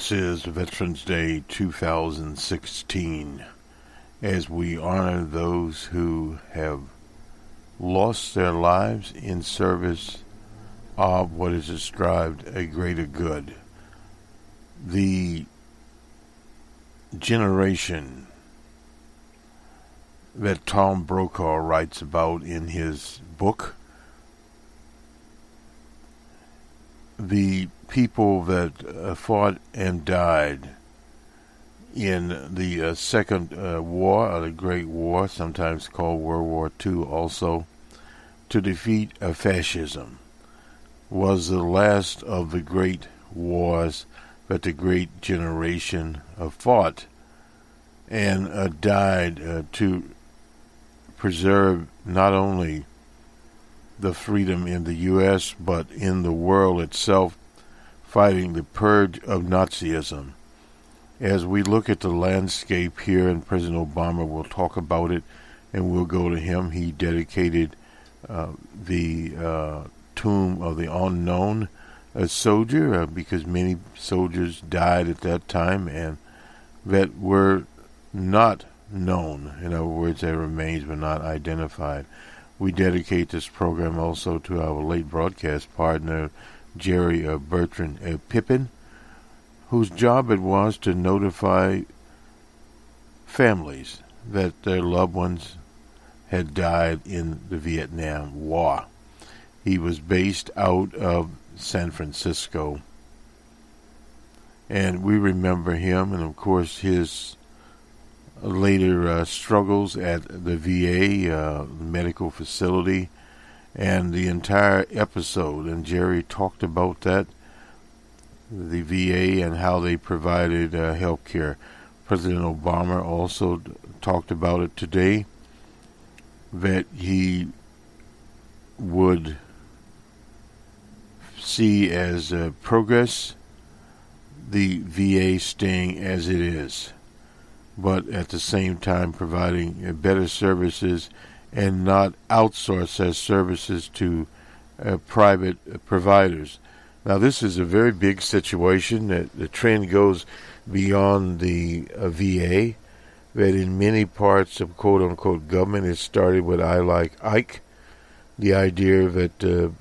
This is Veterans Day 2016, as we honor those who have lost their lives in service of what is described a greater good. The generation that Tom Brokaw writes about in his book, the people that fought and died in the Second War, or the Great War, sometimes called World War II also, to defeat fascism, was the last of the great wars that the great generation fought and died to preserve not only the freedom in the U.S., but in the world itself, fighting the purge of Nazism. As we look at the landscape here, and President Obama will talk about it, and we'll go to him. He dedicated the tomb of the unknown soldier, because many soldiers died at that time and that were not known. In other words, their remains were not identified. We dedicate this program also to our late broadcast partner, Jerry Bertrand Pippin, whose job it was to notify families that their loved ones had died in the Vietnam War. He was based out of San Francisco, and we remember him, and of course his later struggles at the VA medical facility, and the entire episode. And Jerry talked about that, the VA and how they provided health care. President Obama also talked about it today, that he would see as progress the VA staying as it is, but at the same time providing better services and not outsource their services to private providers. Now, this is a very big situation. The trend goes beyond the VA, that in many parts of quote-unquote government, it started with I Like Ike, the idea that the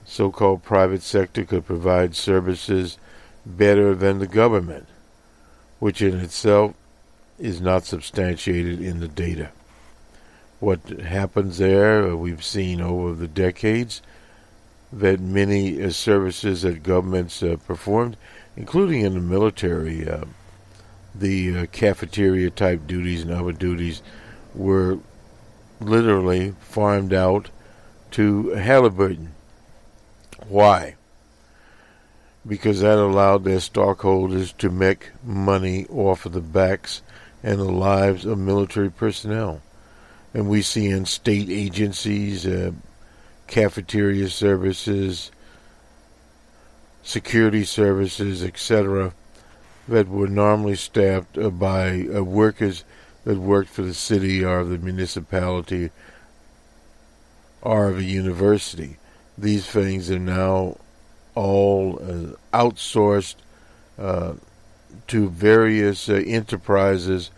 so-called private sector could provide services better than the government, which in itself is not substantiated in the data. What happens there, we've seen over the decades, that many services that governments performed, including in the military, the cafeteria-type duties and other duties, were literally farmed out to Halliburton. Why? Because that allowed their stockholders to make money off of the backs and the lives of military personnel. And we see in state agencies, cafeteria services, security services, etc., that were normally staffed by workers that worked for the city or the municipality or the university. These things are now all outsourced to various enterprises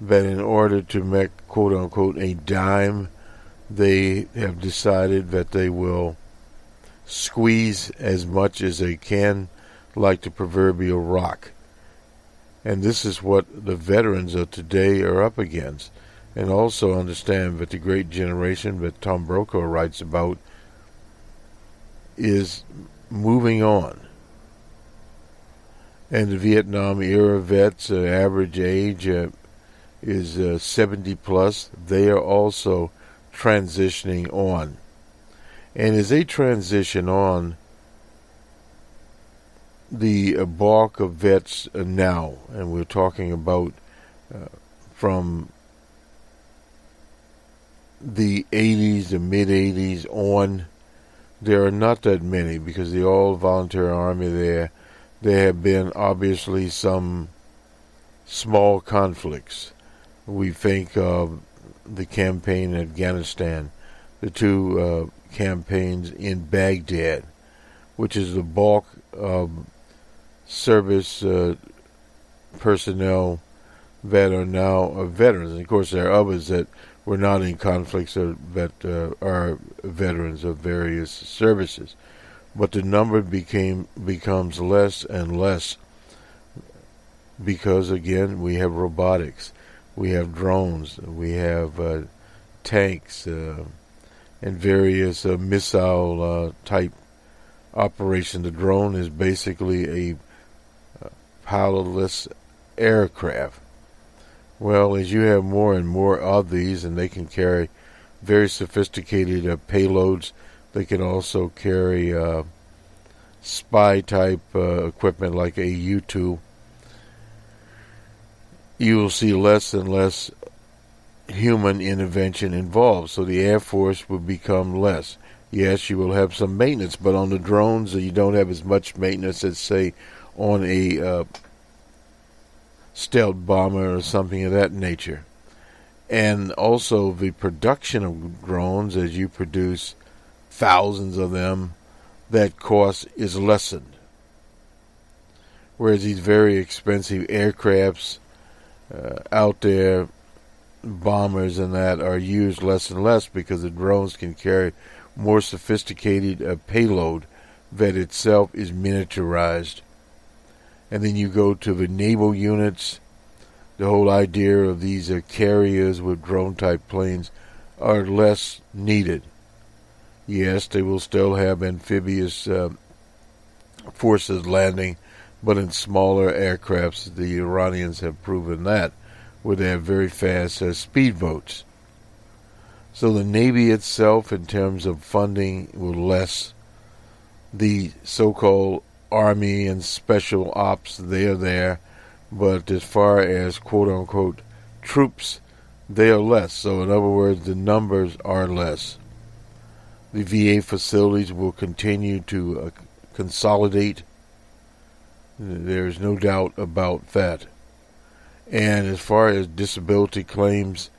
that, in order to make quote-unquote a dime, they have decided that they will squeeze as much as they can, like the proverbial rock. And this is what the veterans of today are up against. And also understand that the great generation that Tom Brokaw writes about is moving on. And the Vietnam era vets, average age is 70 plus. They are also transitioning on. And as they transition on, the bulk of vets now, and we're talking about from the 80s, the mid-80s on, there are not that many, because the all-volunteer army there have been obviously some small conflicts. We think of the campaign in Afghanistan, the two campaigns in Baghdad, which is the bulk of service personnel that are now veterans. And of course, there are others that were not in conflicts or that are veterans of various services. But the number becomes less and less because, again, we have robotics, we have drones, we have tanks, and various missile type operation. The drone is basically a pilotless aircraft. Well, as you have more and more of these, and they can carry very sophisticated payloads, they can also carry spy type equipment like a U-2. You will see less and less human intervention involved, so the Air Force will become less. Yes, you will have some maintenance, but on the drones, you don't have as much maintenance as, say, on a stealth bomber or something of that nature. And also the production of drones, as you produce thousands of them, that cost is lessened. Whereas these very expensive aircrafts out there, bombers and that, are used less and less because the drones can carry more sophisticated payload that itself is miniaturized. And then you go to the naval units. The whole idea of these carriers with drone-type planes are less needed. Yes, they will still have amphibious forces landing, but in smaller aircrafts. The Iranians have proven that, where they have very fast speedboats. So the Navy itself, in terms of funding, will less. The so-called Army and Special Ops, they are there. But as far as quote-unquote troops, they are less. So in other words, the numbers are less. The VA facilities will continue to consolidate. There's no doubt about that. And as far as disability claims,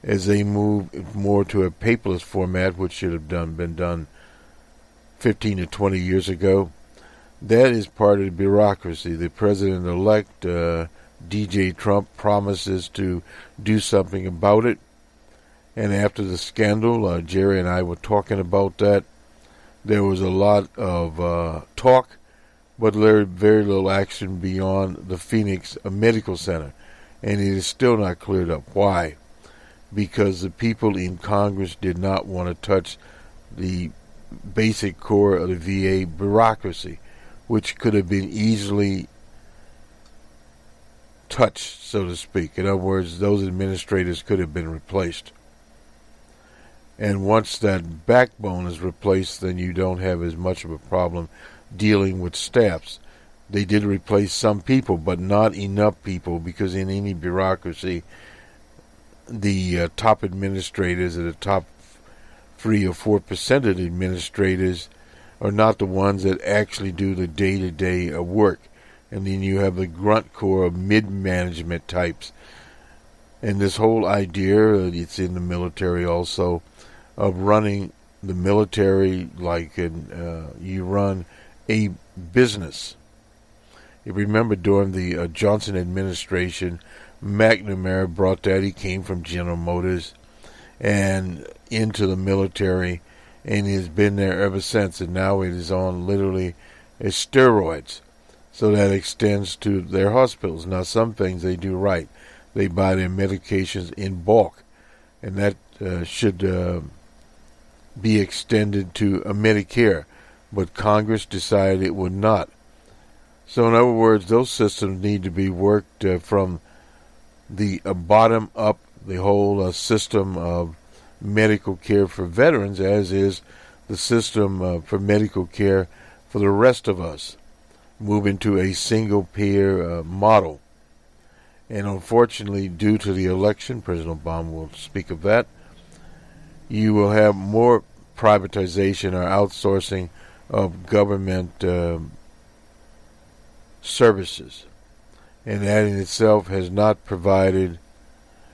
as they move more to a paperless format, which should have been done 15 to 20 years ago, that is part of the bureaucracy. The president-elect, DJ Trump, promises to do something about it. And after the scandal, Jerry and I were talking about that. There was a lot of talk, but very little action beyond the Phoenix Medical Center. And it is still not cleared up. Why? Because the people in Congress did not want to touch the basic core of the VA bureaucracy, which could have been easily touched, so to speak. In other words, those administrators could have been replaced. And once that backbone is replaced, then you don't have as much of a problem dealing with staffs. They did replace some people, but not enough people, because in any bureaucracy, the top administrators or the top 3 or 4% of the administrators are not the ones that actually do the day-to-day work. And then you have the grunt core of mid-management types. And this whole idea, it's in the military also, of running the military like you run a business. You remember during the Johnson administration, McNamara brought that. He came from General Motors and into the military, and he has been there ever since. And now it is on literally steroids. So that extends to their hospitals. Now, some things they do right. They buy their medications in bulk, and that should be extended to Medicare. But Congress decided it would not. So in other words, those systems need to be worked from the bottom up, the whole system of medical care for veterans, as is the system for medical care for the rest of us. Move into a single-payer model. And unfortunately, due to the election, President Obama will speak of that, you will have more privatization or outsourcing of government services. And that in itself has not provided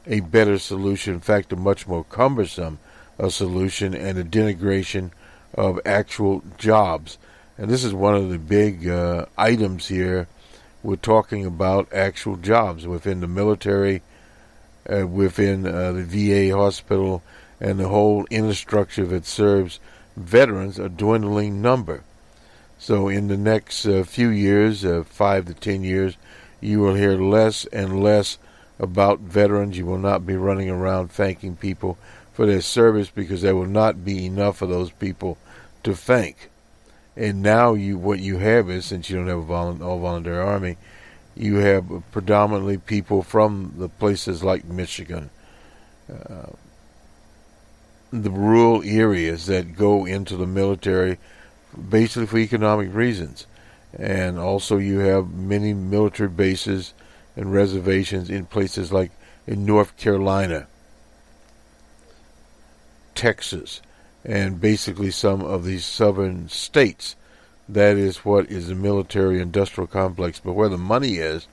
a better solution. In fact, a much more cumbersome solution, and a denigration of actual jobs. And this is one of the big items here We're talking about actual jobs within the military, within the VA hospital, and the whole infrastructure that serves veterans, a dwindling number. So in the next few years, 5 to 10 years, you will hear less and less about veterans. You will not be running around thanking people for their service, because there will not be enough of those people to thank. And now what you have is, since you don't have an all-volunteer army, you have predominantly people from the places like Michigan, the rural areas that go into the military basically for economic reasons. And also you have many military bases and reservations in places like in North Carolina, Texas, and basically some of these southern states. That is what is the military industrial complex. But where the money is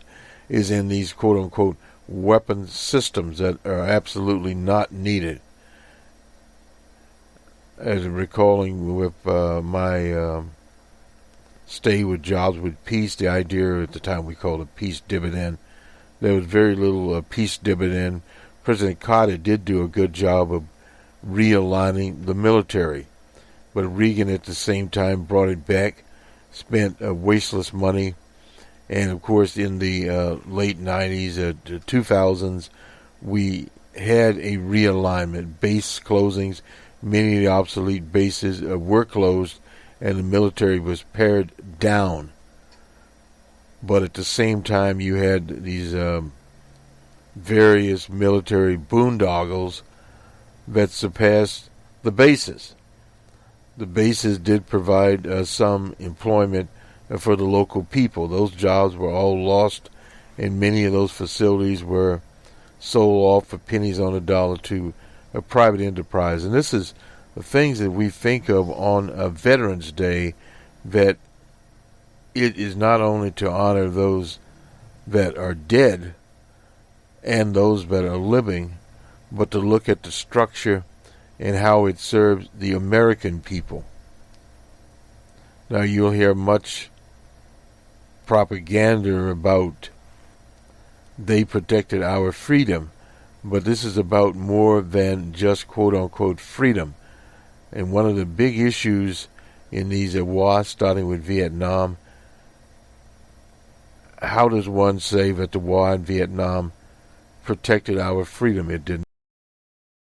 in these quote-unquote weapon systems that are absolutely not needed. As recalling with my stay with Jobs with Peace, the idea at the time we called it peace dividend, there was very little peace dividend. President Carter did do a good job of realigning the military, but Reagan at the same time brought it back, spent wasteless money, and of course in the late 90s, 2000s, we had a realignment, base closings. Many of the obsolete bases were closed, and the military was pared down. But at the same time, you had these various military boondoggles that surpassed the bases. The bases did provide some employment for the local people. Those jobs were all lost, and many of those facilities were sold off for pennies on the dollar to a private enterprise. And this is the things that we think of on a Veterans Day, that it is not only to honor those that are dead and those that are living, but to look at the structure and how it serves the American people. Now you'll hear much propaganda about they protected our freedom, but this is about more than just quote-unquote freedom. And one of the big issues in these wars, starting with Vietnam, how does one say that the war in Vietnam protected our freedom? It did